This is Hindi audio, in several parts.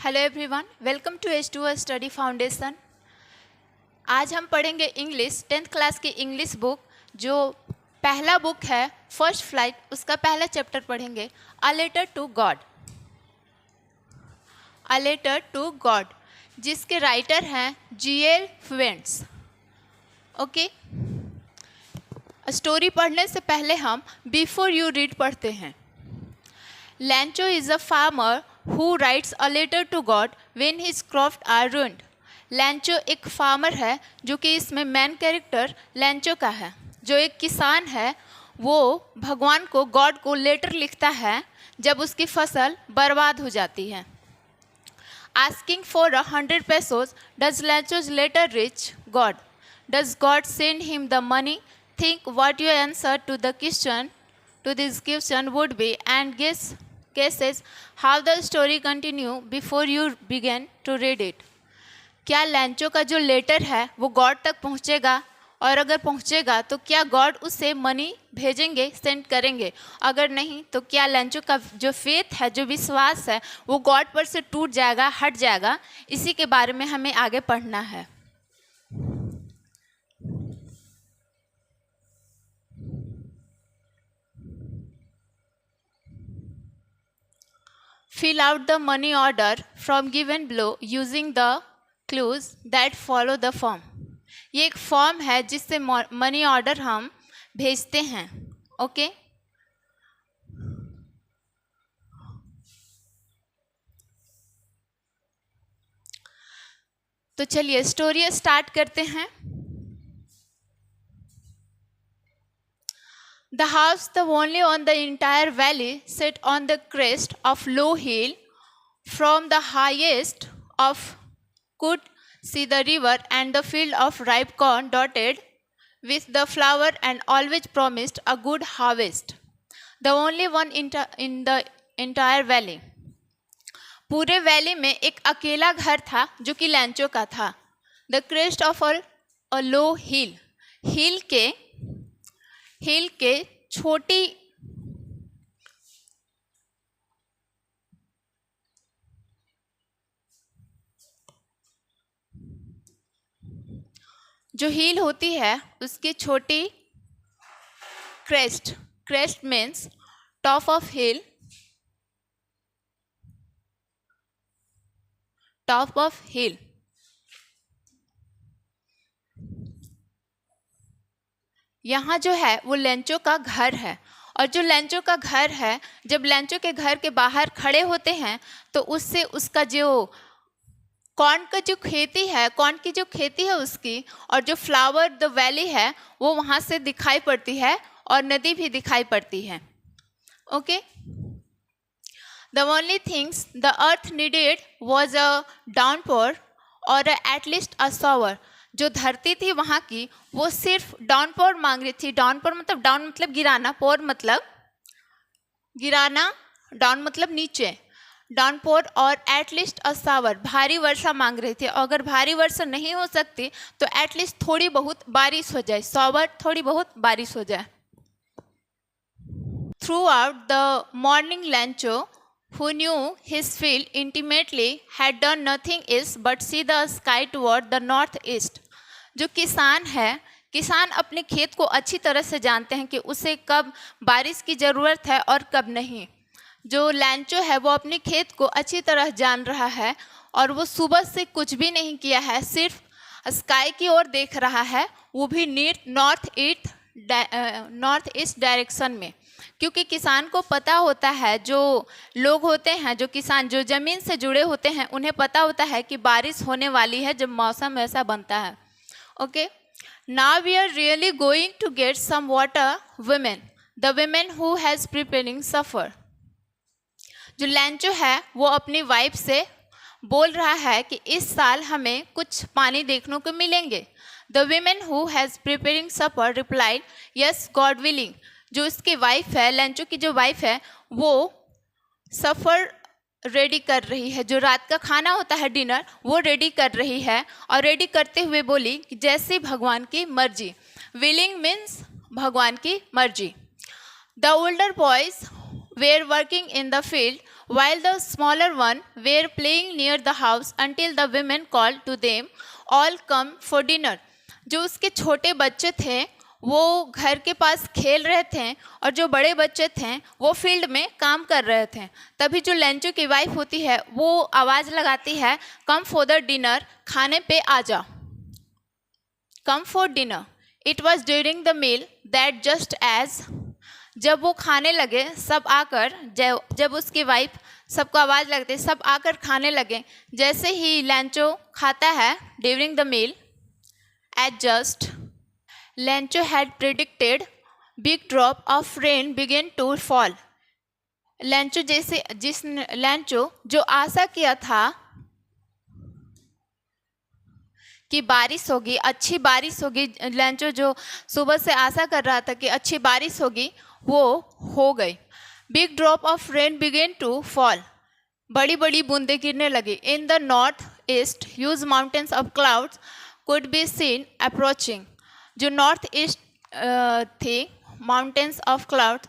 Hello everyone, welcome to H2O study foundation. आज हम पढ़ेंगे इंग्लिश 10th क्लास की इंग्लिश बुक, जो पहला बुक है फर्स्ट फ्लाइट, उसका पहला चैप्टर पढ़ेंगे, a letter to God. A letter to God, जिसके राइटर हैं G.L. वेंट्स। ओके, स्टोरी पढ़ने से पहले हम बिफोर यू रीड पढ़ते हैं। लैंचो is a farmer who writes a letter to God when his crops are ruined। लैंचो एक फार्मर है, जो कि इसमें मेन कैरेक्टर लैंचो का है, जो एक किसान है। वो भगवान को, गॉड को लेटर लिखता है जब उसकी फसल बर्बाद हो जाती है। Asking for 100 pesos, does Lancho's letter reach God? Does God send him the money? Think what your answer to this question would be, and guesses how the story continue before you begin to read it। क्या लैंचो का जो लेटर है वो गॉड तक पहुंचेगा, और अगर पहुंचेगा तो क्या गॉड उसे मनी भेजेंगे, सेंड करेंगे? अगर नहीं तो क्या लैंचो का जो फेथ है, जो विश्वास है, वो गॉड पर से टूट जाएगा, हट जाएगा? इसी के बारे में हमें आगे पढ़ना है। Fill out the money order from given below using the clues that follow the form। ये एक फॉर्म है जिससे मनी ऑर्डर हम भेजते हैं। ओके, तो चलिए स्टोरी स्टार्ट करते हैं। The house, the only on the entire valley, set on the crest of low hill. From the highest of could see the river and the field of ripe corn dotted with the flower, and always promised a good harvest. The only one in the entire valley। पूरे वैली में एक अकेला घर था जो कि लैंचो का था। The crest of a low hill, हिल के छोटी जो हिल होती है उसकी छोटी crest means top of hill, top of hill. यहाँ जो है वो लैंचो का घर है, और जो लैंचो का घर है, जब लैंचो के घर के बाहर खड़े होते हैं तो उससे उसका जो कॉर्न की जो खेती है उसकी, और जो फ्लावर द वैली है वो वहाँ से दिखाई पड़ती है, और नदी भी दिखाई पड़ती है। Okay, the only things the earth needed was a downpour और एट लीस्ट अ शॉवर। जो धरती थी वहाँ की, वो सिर्फ डाउनपोर मांग रही थी। डाउनपोर मतलब डाउन मतलब गिराना, पोर मतलब गिराना, डाउन मतलब नीचे। डाउनपोर और एटलीस्ट अ शावर, भारी वर्षा मांग रहे थे। अगर भारी वर्षा नहीं हो सकती तो एटलीस्ट थोड़ी बहुत बारिश हो जाए, शावर थोड़ी बहुत बारिश हो जाए। Through out the morning लैंचो, who knew his field intimately, had done nothing else but see the sky toward the north east। जो किसान है, किसान अपने खेत को अच्छी तरह से जानते हैं कि उसे कब बारिश की ज़रूरत है और कब नहीं। जो लैंचो है वो अपने खेत को अच्छी तरह जान रहा है, और वो सुबह से कुछ भी नहीं किया है, सिर्फ स्काई की ओर देख रहा है, वो भी नॉर्थ ईस्ट डायरेक्शन में। क्योंकि किसान को पता होता है, जो लोग होते हैं, जो किसान जो ज़मीन से जुड़े होते हैं, उन्हें पता होता है कि बारिश होने वाली है जब मौसम ऐसा बनता है। Okay, now we are really going to get some water women, the women who has preparing supper. जो लैंचो है वो अपनी वाइफ से बोल रहा है कि इस साल हमें कुछ पानी देखने को मिलेंगे। The women who has preparing suffer replied, yes God willing. जो उसकी वाइफ है, लैंचो की जो वाइफ है, वो सफ़र रेडी कर रही है, जो रात का खाना होता है डिनर, वो रेडी कर रही है। और रेडी करते हुए बोली कि जैसे भगवान की मर्जी। विलिंग मीन्स भगवान की मर्जी। The older boys were working in the field while the smaller one were playing near the house until the women called to them, all come for dinner. जो उसके छोटे बच्चे थे वो घर के पास खेल रहे थे और जो बड़े बच्चे थे वो फील्ड में काम कर रहे थे. तभी जो लेंचो की वाइफ होती है वो आवाज़ लगाती है, कम फॉर द डिनर, खाने पे आ जा. Come for dinner. It was during the meal that just as, जब वो खाने लगे सब आकर, जब उसकी वाइफ सबको आवाज़ लगती, सब आकर खाने लगे. जैसे ही लेंचो खाता है, during the meal, at just, Lencho had predicted big drop of rain began to fall. Lencho जो आशा किया था कि बारिश होगी, अच्छी बारिश होगी, लेंचो जो सुबह से आशा कर रहा था कि अच्छी बारिश होगी, वो हो गई. Big drop of rain began to fall. बड़ी बड़ी बूंदें गिरने लगी. In the north east huge mountains of clouds could be seen approaching. जो नॉर्थ ईस्ट थी, mountains of clouds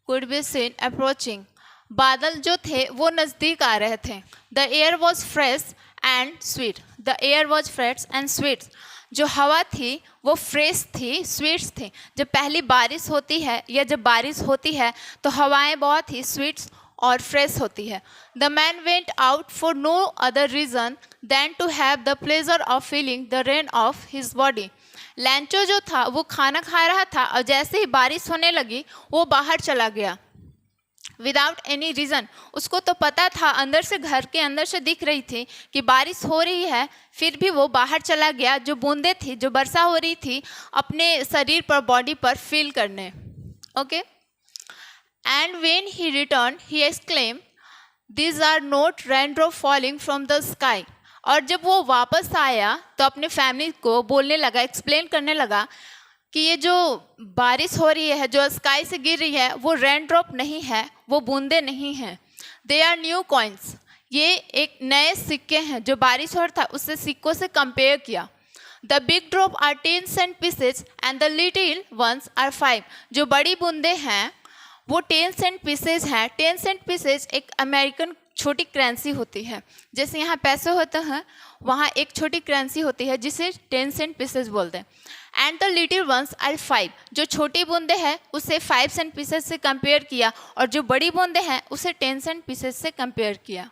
could be seen approaching. बादल जो थे वो नज़दीक आ रहे थे. The air was fresh and sweet. The air was fresh and sweet. जो हवा थी वो फ्रेश थी, स्वीट्स थी. जब पहली बारिश होती है या जब बारिश होती है तो हवाएं बहुत ही स्वीट्स और फ्रेश होती है. The man went out for no other reason than to have the pleasure of feeling the rain of his body. Lencho जो था वो खाना खा रहा था और जैसे ही बारिश होने लगी वो बाहर चला गया. Without any reason. उसको तो पता था, अंदर से, घर के अंदर से दिख रही थी कि बारिश हो रही है, फिर भी वो बाहर चला गया जो बूंदें थी, जो वर्षा हो रही थी, अपने शरीर पर, बॉडी पर फील करने. Okay. And when he return he exclaim, these are not raindrop falling from the sky. और जब वो वापस आया तो अपने फैमिली को बोलने लगा, एक्सप्लेन करने लगा कि ये जो बारिश हो रही है, जो स्काई से गिर रही है, वो रेन ड्रॉप नहीं है, वो बूंदे नहीं हैं. They are new coins. ये एक नए सिक्के हैं. जो बारिश हो रहा था उससे सिक्कों से कंपेयर किया. The big drop are 10 cent pieces and the little ones are 5. जो बड़ी बूंदे हैं वो 10 सेंट पीसेज हैं. 10 सेंट पीसेज एक अमेरिकन छोटी करेंसी होती है. जैसे यहाँ पैसे होते हैं, वहाँ एक छोटी करेंसी होती है जिसे 10 सेंट पीसेज बोलते हैं. And the little ones are 5. जो छोटी बूंदे हैं उसे 5 सेंट पीसेज से कंपेयर किया और जो बड़ी बूंदे हैं उसे 10 सेंट पीसेज से कंपेयर किया.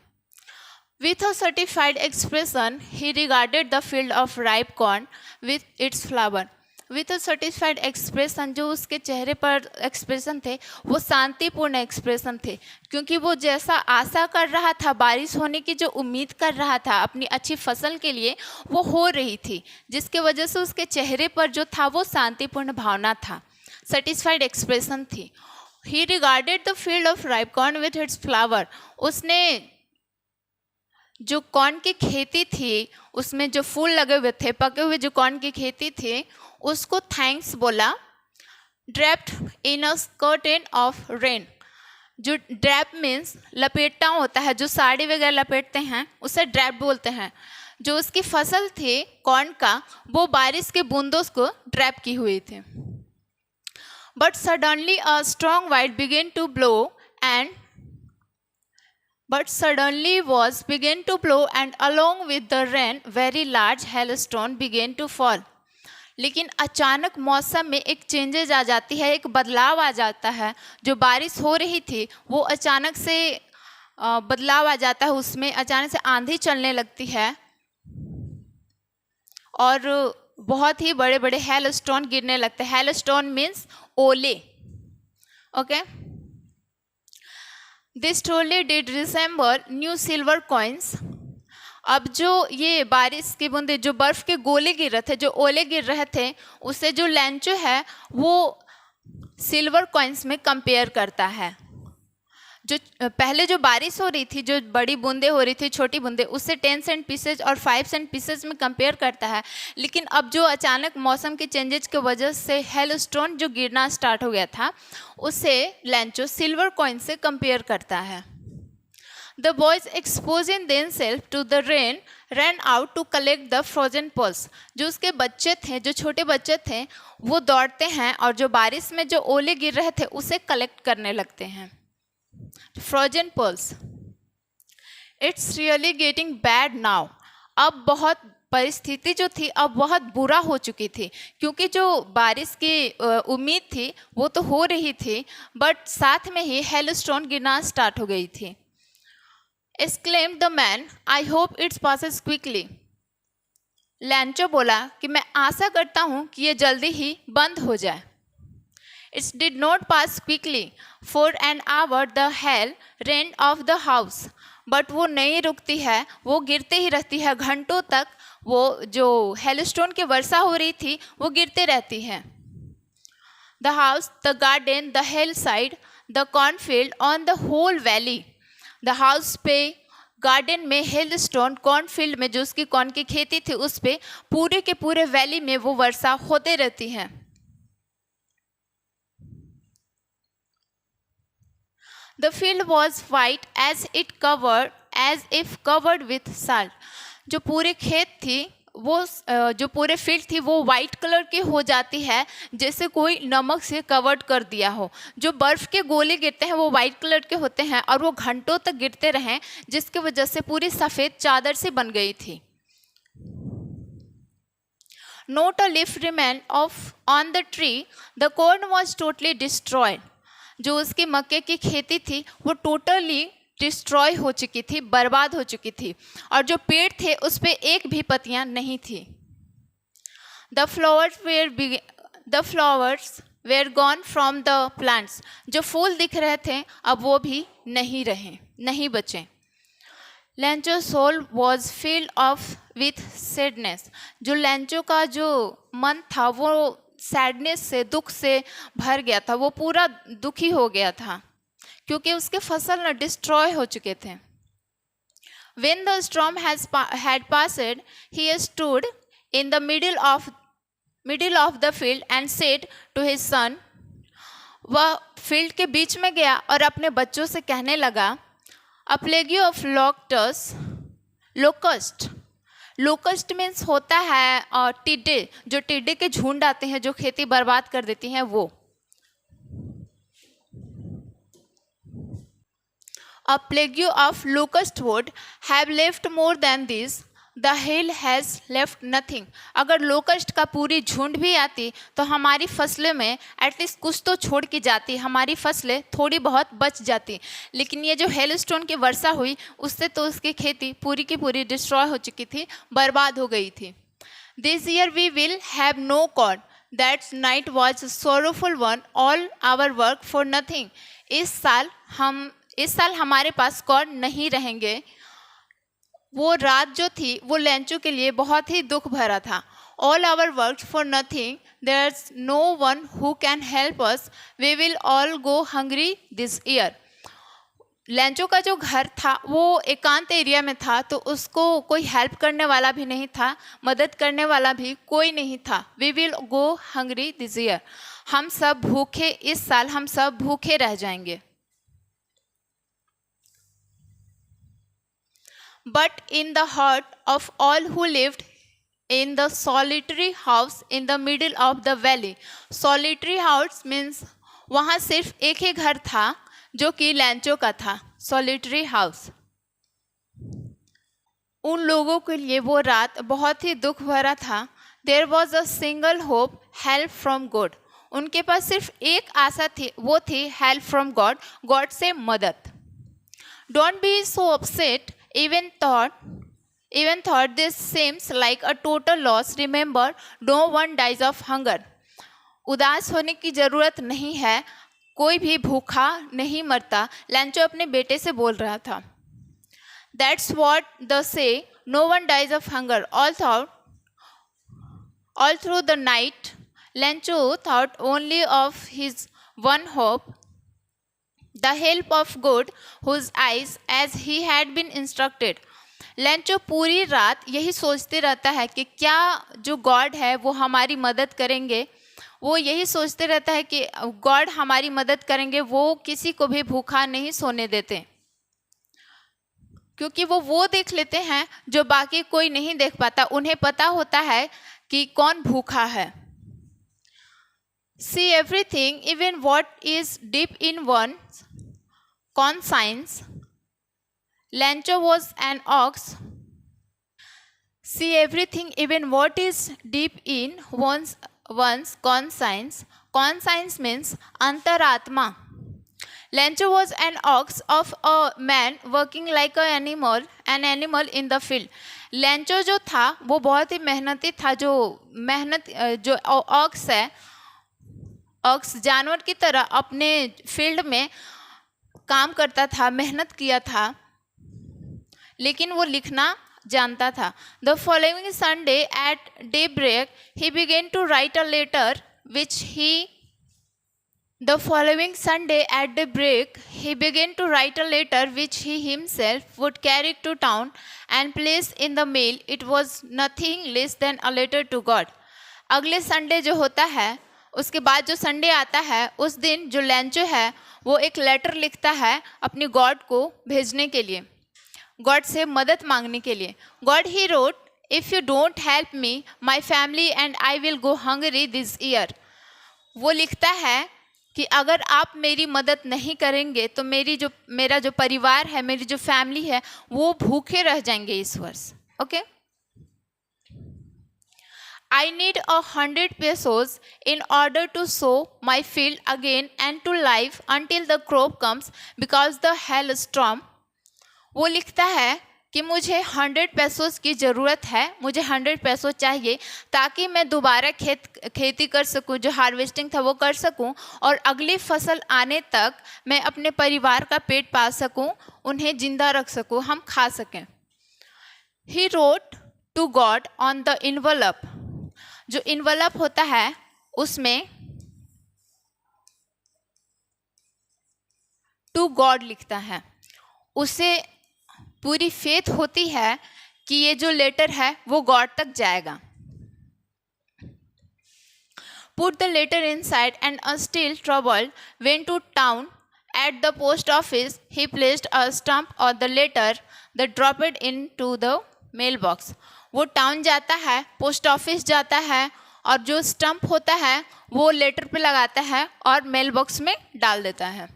With a certified expression he regarded the field of ripe corn with its flower. With a certified expression, जो उसके चेहरे पर एक्सप्रेशन थे वो शांतिपूर्ण एक्सप्रेशन थे, क्योंकि वो जैसा आशा कर रहा था, बारिश होने की जो उम्मीद कर रहा था अपनी अच्छी फसल के लिए, वो हो रही थी, जिसके वजह से उसके चेहरे पर जो था वो शांतिपूर्ण भावना था, सेटिस्फाइड एक्सप्रेशन थी. ही regarded the field of ripe corn with its flower. उसने जो कॉर्न की खेती थी उसमें जो फूल लगे हुए थे, पके हुए जो कॉर्न की खेती थी, उसको थैंक्स बोला. Draped in a curtain of rain. जो ड्रैप मीन्स लपेटा होता है, जो साड़ी वगैरह लपेटते हैं उसे ड्रैप बोलते हैं. जो उसकी फसल थी कॉर्न का, वो बारिश के बूंदों को ड्रैप की हुई थी. But suddenly a strong wind began to blow and but suddenly was began to blow and along with the rain very large hailstone began to fall. लेकिन अचानक मौसम में एक चेंजेज आ जाती है, एक बदलाव आ जाता है. जो बारिश हो रही थी वो अचानक से बदलाव आ जाता है, उसमें अचानक से आंधी चलने लगती है और बहुत ही बड़े बड़े हेलस्टोन गिरने लगते हैं. हेलस्टोन मीन्स ओले. Okay. This truly did resemble new silver coins. अब जो ये बारिश की बूंदे, जो बर्फ़ के गोले गिर रहे थे, जो ओले गिर रहे थे, उससे जो लेंचो है वो सिल्वर कॉइन्स में कंपेयर करता है. जो पहले जो बारिश हो रही थी, जो बड़ी बूंदे हो रही थी, छोटी बूंदे, उससे 10 सेंट पीसेज और 5 सेंट पीसेज में कंपेयर करता है. लेकिन अब जो अचानक मौसम के चेंजेज की वजह से हेलस्टोन जो गिरना स्टार्ट हो गया था, उससे लेंचो सिल्वर कॉइन से कंपेयर करता है. The boys exposing themselves to the rain ran out to collect the frozen pearls. जो उसके बच्चे थे, जो छोटे बच्चे थे, वो दौड़ते हैं और जो बारिश में जो ओले गिर रहे थे उसे कलेक्ट करने लगते हैं. Frozen pulse. It's really getting bad now. अब बहुत परिस्थिति जो थी अब बहुत बुरा हो चुकी थी, क्योंकि जो बारिश की उम्मीद थी वो तो हो रही थी, बट साथ में ही हेलस्टोन गिरना स्टार्ट हो गई थी। Exclaimed the man, I hope it's passes quickly. लैंचो बोला कि मैं आशा करता हूँ कि ये जल्दी ही बंद हो जाए। It's did not pass quickly, for an hour the hell rain of the house. But वो नहीं रुकती है, वो गिरते ही रहती है, घंटों तक वो जो हेलस्टोन की वर्षा हो रही थी वो गिरते रहती है। The house, the garden, the hill side, the cornfield, on the whole valley. The house पे, गार्डन में, हेलस्टोन, कॉर्नफील्ड में जो उसकी कॉर्न की खेती थी उस पे, पूरे के पूरे वैली में वो वर्षा होते रहती है। The field was white as if covered with salt. जो पूरे खेत थी वो जो पूरे फील्ड थी वो वाइट कलर की हो जाती है, जैसे कोई नमक से कवर्ड कर दिया हो। जो बर्फ़ के गोले गिरते हैं वो वाइट कलर के होते हैं और वो घंटों तक गिरते रहें, जिसकी वजह से पूरी सफ़ेद चादर सी बन गई थी। Not a leaf remained on the tree. The corn was totally destroyed. जो उसकी मक्के की खेती थी वो टोटली डिस्ट्रॉय हो चुकी थी, बर्बाद हो चुकी थी, और जो पेड़ थे उस पर एक भी पत्तियां नहीं थी। The flowers were gone from the plants. जो फूल दिख रहे थे अब वो भी नहीं रहे, नहीं बचे। Lencho soul was filled of with sadness. जो लैंचो का जो मन था वो सैडनेस से, दुख से भर गया था, वो पूरा दुखी हो गया था क्योंकि उसके फसल न डिस्ट्रॉय हो चुके थे। When the storm had passed, he stood in the middle of the field and said to his son, वह फील्ड के बीच में गया और अपने बच्चों से कहने लगा, A plague of locust. Locust means होता है टिड्डे, जो टिड्डे के झुंड आते हैं जो खेती बर्बाद कर देती हैं वो। A plague of locust would have left more than this. The hail has left nothing. अगर लोकस्ट का पूरी झुंड भी आती तो हमारी फसलों में एटलीस्ट कुछ तो छोड़ के जाती, हमारी फसलें थोड़ी बहुत बच जाती, लेकिन ये जो हेलस्टोन की वर्षा हुई उससे तो उसकी खेती पूरी की पूरी डिस्ट्रॉय हो चुकी थी, बर्बाद हो गई थी। This year we will have no corn. That night was a sorrowful one. All our work for nothing. इस साल हमारे पास कॉर्न नहीं रहेंगे। वो रात जो थी वो लैंचो के लिए बहुत ही दुख भरा था। All our work for nothing. There's no one who can help us. We will all go hungry this year. लैंचो का जो घर था वो एकांत एरिया में था, तो उसको कोई हेल्प करने वाला भी नहीं था, मदद करने वाला भी कोई नहीं था। We will go hungry this year. हम सब भूखे, इस साल हम सब भूखे रह जाएंगे। But in the heart of all who lived in the solitary house in the middle of the valley. Solitary house means वहाँ सिर्फ एक ही घर था जो कि लैंचो का था, solitary house। उन लोगों के लिए वो रात बहुत ही दुख भरा था। There was a single hope, help from God. उनके पास सिर्फ एक आशा थी, वो थी help from God, God से मदद। Don't be so upset. Even thought this seems like a total loss. Remember, no one dies of hunger. उदास होने की ज़रूरत नहीं है, कोई भी भूखा नहीं मरता, लैंचो अपने बेटे से बोल रहा था। That's what they say. No one dies of hunger. All through the night, Läncho thought only of his one hope, the help of God, whose eyes, as he had been instructed. लैंचो पूरी रात यही सोचते रहता है कि क्या जो गॉड है वो हमारी मदद करेंगे। वो यही सोचते रहता है कि गॉड हमारी मदद करेंगे, वो किसी को भी भूखा नहीं सोने देते, क्योंकि वो देख लेते हैं जो बाकी कोई नहीं देख पाता। उन्हें पता होता है कि कौन भूखा है। See everything, even what is deep in one's conscience. Lancho was an ox. See everything, even what is deep in one's conscience. Conscience means antaratma. Lancho was an ox of a man working like an animal in the field. Lencho जो था वो बहुत ही मेहनती था, जो ऑक्स है, ऑक्स जानवर की तरह अपने फील्ड में काम करता था, मेहनत किया था, लेकिन वो लिखना जानता था. The following Sunday at daybreak he began to write a letter which he The following Sunday at daybreak, he began to write a letter which he himself would carry to town and place in the mail. It was nothing less than a letter to God. अगले संडे जो होता है, उसके बाद जो संडे आता है, उस दिन जो लैंचो है वो एक लेटर लिखता है अपनी गॉड को भेजने के लिए, गॉड से मदद मांगने के लिए. God he wrote, if you don't help me my family and I will go Hungary this year. वो लिखता है कि अगर आप मेरी मदद नहीं करेंगे तो मेरा जो परिवार है, मेरी जो फैमिली है, वो भूखे रह जाएंगे इस वर्ष. Okay. I need 100 pesos in order to sow my field again and to live until the crop comes because the hailstorm. वो लिखता है कि मुझे 100 पैसों की ज़रूरत है, मुझे 100 पैसों चाहिए ताकि मैं दोबारा खेती कर सकूं, जो हार्वेस्टिंग था वो कर सकूं, और अगली फसल आने तक मैं अपने परिवार का पेट पाल सकूं, उन्हें जिंदा रख सकूं, हम खा सकें. He wrote to God on the envelope. जो इन्वलप होता है उसमें टू गॉड लिखता है. उसे पूरी फेथ होती है कि ये जो लेटर है वो गॉड तक जाएगा. Put the letter inside and still troubled went to town. At the post office he placed a stamp on the letter that dropped into the mailbox. वो टाउन जाता है, पोस्ट ऑफिस जाता है, और जो स्टम्प होता है वो लेटर पे लगाता है और मेल बॉक्स में डाल देता है.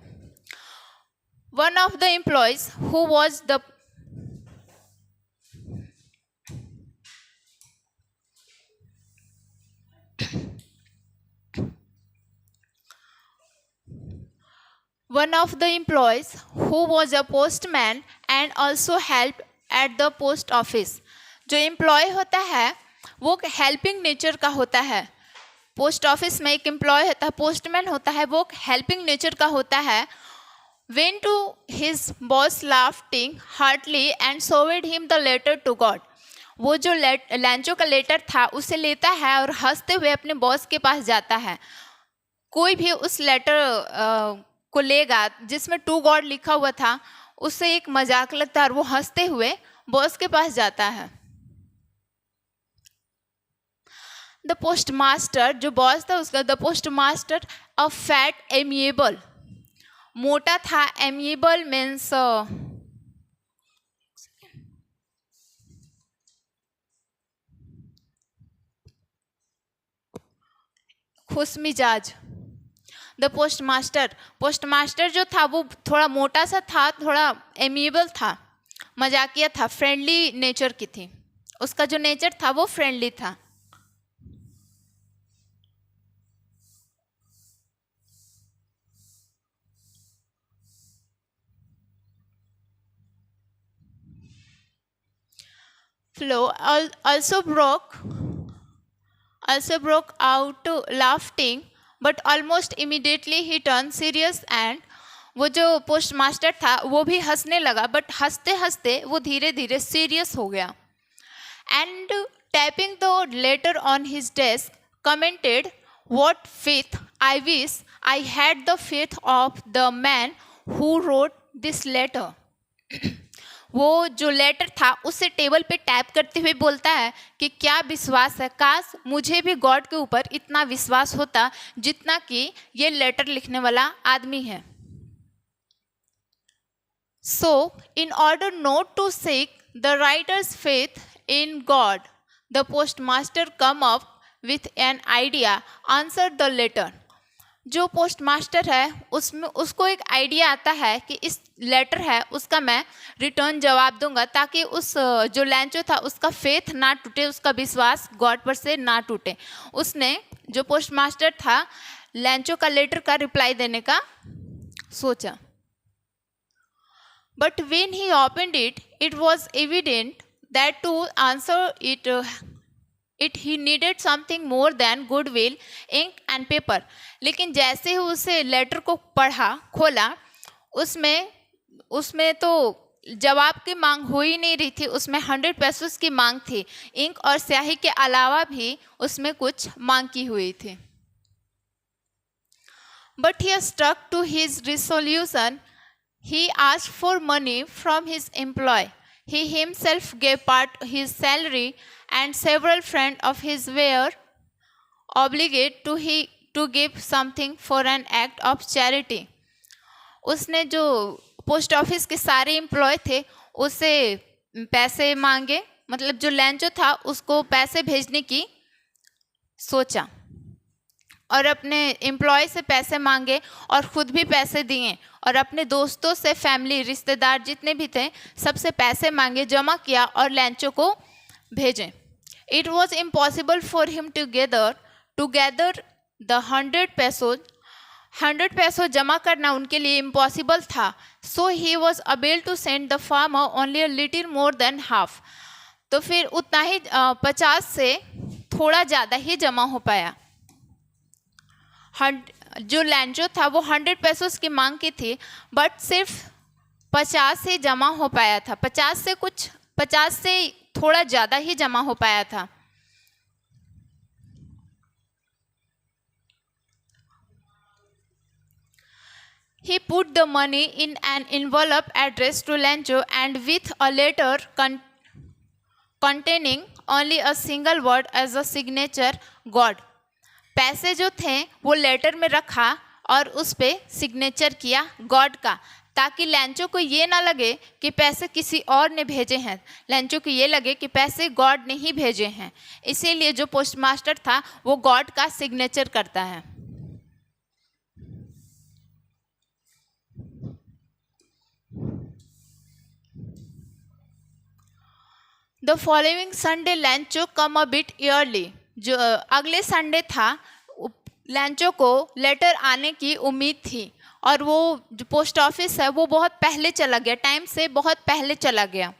One of the employees who was the a postman and also helped at the post office. जो एम्प्लॉय होता है वो हेल्पिंग नेचर का होता है. पोस्ट ऑफिस में एक एम्प्लॉय होता है, पोस्टमैन होता है, वो हेल्पिंग नेचर का होता है. Went to his boss laughing heartily and showed him the letter to God. वो जो लैंचो का लेटर था उसे लेता है और हंसते हुए अपने बॉस के पास जाता है. कोई भी उस लेटर को लेगा जिसमें टू गॉड लिखा हुआ था, उससे एक मजाक लगता है और वो हंसते हुए बॉस के पास जाता है. द पोस्ट मास्टर, जो बॉस था उसका, the post master a fat amiable, मोटा था. एमिएबल मीन्स खुश मिजाज. द पोस्ट मास्टर जो था वो थोड़ा मोटा सा था, थोड़ा एमिएबल था, मजाकिया था, फ्रेंडली नेचर की थी. उसका जो नेचर था वो फ्रेंडली था. Flo also broke out laughing, but almost immediately he turned serious and वो जो पोस्ट मास्टर था वो भी हंसने लगा, बट हंसते हंसते वो धीरे धीरे सीरियस हो गया. And tapping the letter on his desk commented, what faith, I wish I had the faith of the man who wrote this letter. वो जो लेटर था उससे टेबल पे टैप करते हुए बोलता है कि क्या विश्वास है, काश मुझे भी गॉड के ऊपर इतना विश्वास होता जितना कि ये लेटर लिखने वाला आदमी है. So, in order not to shake the writer's faith in God, the postmaster come up with an idea, answered the letter. जो पोस्ट मास्टर है उसमें उसको एक आइडिया आता है कि इस लेटर है उसका मैं रिटर्न जवाब दूंगा ताकि उस जो लैंचो था उसका फेथ ना टूटे, उसका विश्वास गॉड पर से ना टूटे। उसने जो पोस्ट मास्टर था लैंचो का लेटर का रिप्लाई देने का सोचा। But when he opened it, it was evident that to answer it he needed something more than goodwill, ink and paper. लेकिन जैसे ही उसे लेटर को पढ़ा खोला उसमें तो जवाब की मांग हो ही नहीं रही थी, उसमें 100 पेसोस की मांग थी। इंक और स्याही के अलावा भी उसमें कुछ मांग की हुई थी। But he stuck to his resolution. He asked for money from his employee. He himself gave part his salary, and several friends of his were obligated to give something for an act of charity. उसने जो पोस्ट ऑफिस के सारे एम्प्लॉय थे उससे पैसे मांगे, मतलब जो लैंचो था उसको पैसे भेजने की सोचा और अपने एम्प्लॉय से पैसे मांगे और ख़ुद भी पैसे दिए और अपने दोस्तों से, फैमिली, रिश्तेदार जितने भी थे सबसे पैसे मांगे, जमा किया और लैंचो को भेजें। It was impossible for him to gather the 100 pesos. 100 peso जमा करना उनके लिए इम्पॉसिबल था। So he was able to send the farmer only a little more than half. तो फिर उतना ही 50 से थोड़ा ज़्यादा ही जमा हो पाया। जो लैंचो था वो 100 पेसोस की मांग की थी, बट सिर्फ 50 ही जमा हो पाया था। 50 से थोड़ा ज़्यादा ही जमा हो पाया था। He put the money in an envelope addressed to Lancho and with a letter containing only a single word as a signature, God. पैसे जो थे वो लेटर में रखा और उस पर सिग्नेचर किया गॉड का, ताकि लैंचो को ये ना लगे कि पैसे किसी और ने भेजे हैं, लैंचो को ये लगे कि पैसे गॉड ने ही भेजे हैं। इसीलिए जो पोस्ट मास्टर था वो गॉड का सिग्नेचर करता है। The following Sunday लैंचो come a bit early. जो अगले संडे था लैंचो को लेटर आने की उम्मीद थी और वो जो पोस्ट ऑफिस है वो बहुत पहले चला गया, टाइम से बहुत पहले चला गया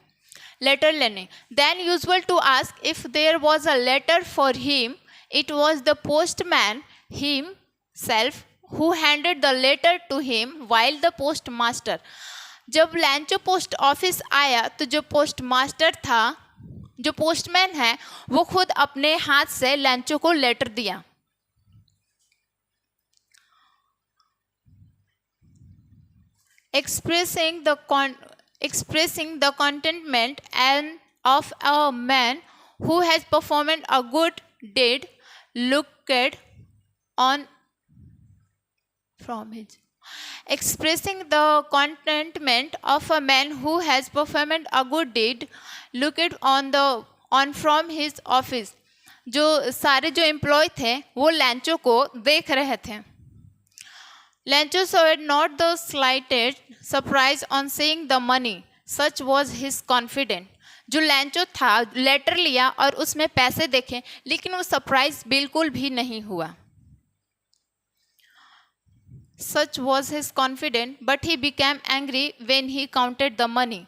लेटर लेने। Then usual to ask if there was a letter for him. It was the postman himself who handed the letter to him while the postmaster. जब लैंचो पोस्ट ऑफिस आया तो जो पोस्ट मास्टर था, जो पोस्टमैन है, वो खुद अपने हाथ से लैंचो को लेटर दिया। expressing the contentment and of a man who has performed a good deed, looked on from his. Expressing the contentment of a man who has performed a good deed, looked on from his office. जो सारे जो एम्प्लॉय थे वो लैंचो को देख रहे थे। Lancho showed not the slightest surprise on seeing the money. Such was his confidence. जो लैंचो था लेटर लिया और उसमें पैसे देखे, लेकिन वो सरप्राइज बिल्कुल भी नहीं हुआ। Such was his confidence, but he became angry when he counted the money.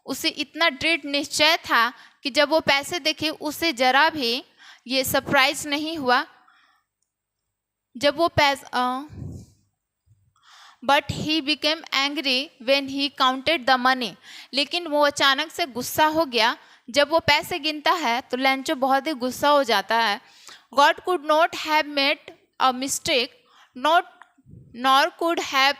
उसे इतना दृढ़ निश्चय था कि जब वो पैसे देखे उसे जरा भी ये सरप्राइज नहीं हुआ। जब वो but he became angry when he counted the money. लेकिन वो अचानक से गुस्सा हो गया। जब वो पैसे गिनता है तो लैंचो बहुत ही गुस्सा हो जाता है। God could not have made a mistake, nor could have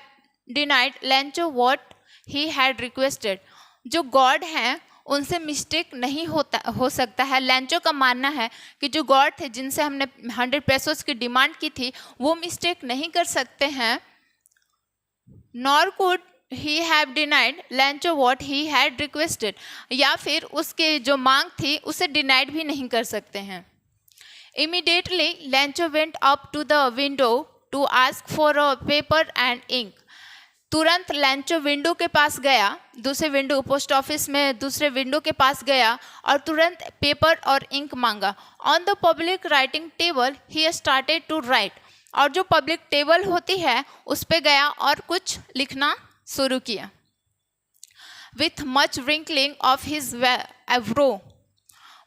denied लैंचो what he had requested. जो गॉड हैं उनसे मिस्टेक नहीं हो सकता है। लैंचो का मानना है कि जो गॉड थे जिनसे हमने 100 पेसोस की डिमांड की थी वो मिस्टेक नहीं कर सकते हैं। Nor could he have denied लैंचो what he had requested, या फिर उसके जो मांग थी उसे डिनाइड भी नहीं कर सकते हैं। Immediately Lencho went up to the window to ask for a paper and ink. तुरंत लैंचो विंडो के पास गया, दूसरे विंडो पोस्ट ऑफिस में दूसरे विंडो के पास गया और तुरंत पेपर और इंक मांगा. On the public writing table he started to write. और जो पब्लिक टेबल होती है उस पे गया और कुछ लिखना शुरू किया. With much wrinkling of his eyebrow.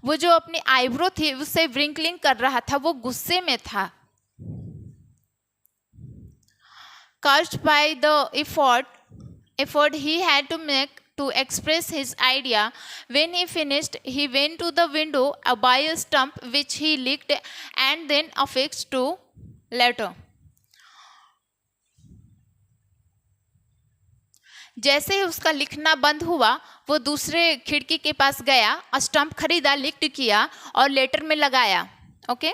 वो जो अपनी आईब्रो थी उससे व्रिंकलिंग कर रहा था, वो गुस्से में था. Cursed by the effort he had to make to express his idea, when he finished, he went to the window by a stump which he licked and then affixed to letter. जैसे ही उसका लिखना बंद हुआ, वो दूसरे खिड़की के पास गया, स्टंप खरीदा, लिक्ट किया और लेटर में लगाया. Okay.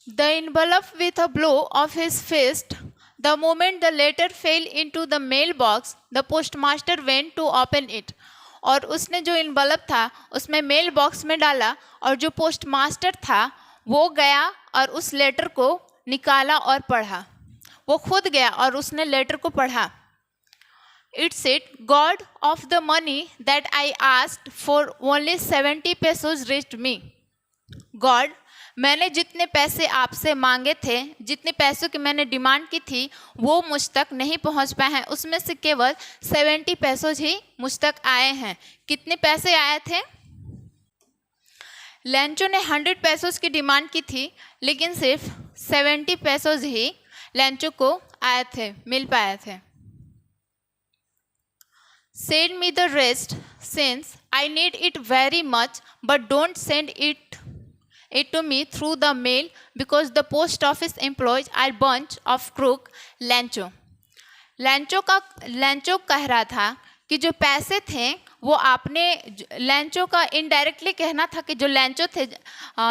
The envelope with a blow of his fist. The moment the letter fell into the mailbox, the postmaster went to open it. और उसने जो envelope था उसमें मेल बॉक्स में डाला और जो पोस्टमास्टर था वो गया और उस लेटर को निकाला और पढ़ा. वो खुद गया और उसने लेटर को पढ़ा. It said, God of the money that I asked for only 70 pesos reached me. God, मैंने जितने पैसे आपसे मांगे थे, जितने पैसों की मैंने डिमांड की थी वो मुझ तक नहीं पहुंच पाए हैं. उसमें से केवल 70 पैसों ही मुझ तक आए हैं. कितने पैसे आए थे? लैंचो ने 100 पैसों की डिमांड की थी लेकिन सिर्फ 70 पैसों ही लैंचो को आए थे, मिल पाए थे. Send me the rest since I need it very much, but don't send it to me through the mail because the post office employees are bunch of crook. लैंचो कह रहा था कि जो पैसे थे वो आपने, लैंचो का इनडायरेक्टली कहना था कि जो लैंचो थे,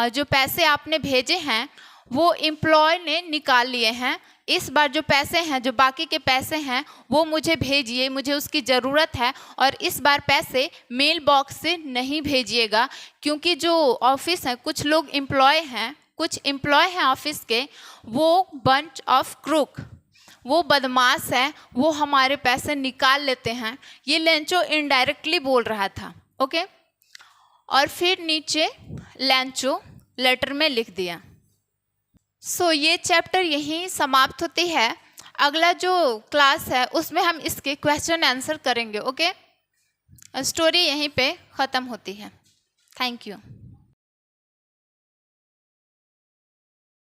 जो पैसे आपने भेजे हैं वो एम्प्लॉय ने निकाल लिए हैं. इस बार जो पैसे हैं, जो बाकी के पैसे हैं वो मुझे भेजिए, मुझे उसकी ज़रूरत है. और इस बार पैसे मेल बॉक्स से नहीं भेजिएगा क्योंकि जो ऑफिस है, कुछ लोग एम्प्लॉय हैं, कुछ एम्प्लॉय हैं ऑफिस के, वो बंच ऑफ क्रूक, वो बदमाश है, वो हमारे पैसे निकाल लेते हैं. ये लैंचो इनडायरेक्टली बोल रहा था. ओके. और फिर नीचे लैंचो लेटर में लिख दिया. सो ये चैप्टर यहीं समाप्त होती है. अगला जो क्लास है उसमें हम इसके क्वेश्चन आंसर करेंगे. ओके. स्टोरी यहीं पे ख़त्म होती है. Thank you.